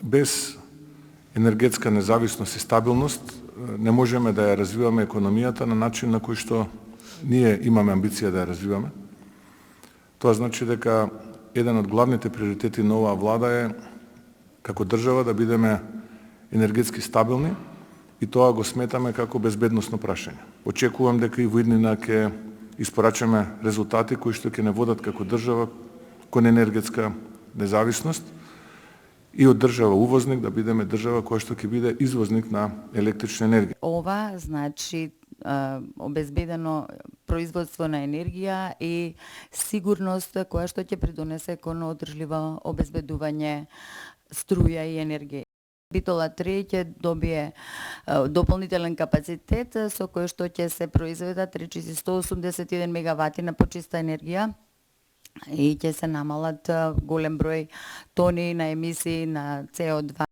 без енергетска независност и стабилност не можеме да ја развиваме економијата на начин на кој што ние имаме амбиција да ја развиваме. Тоа значи дека еден од главните приоритети на оваа влада е како држава да бидеме енергетски стабилни и тоа го сметаме како безбедносно прашање. Очекувам дека и во иднина ќе испорачаме резултати кои што ќе не водат како држава кон енергетска независност и од држава увозник да бидеме држава која што ќе биде извозник на електрична енергија. Ова значи обезбедено производство на енергија и сигурност која што ќе придонесе кон одржливо обезбедување струја и енергија. Битола 3 ќе добие дополнителен капацитет со кој што ќе се произведат речиси 181 мегавати на почиста енергија и ќе се намалат голем број тони на емисии на CO2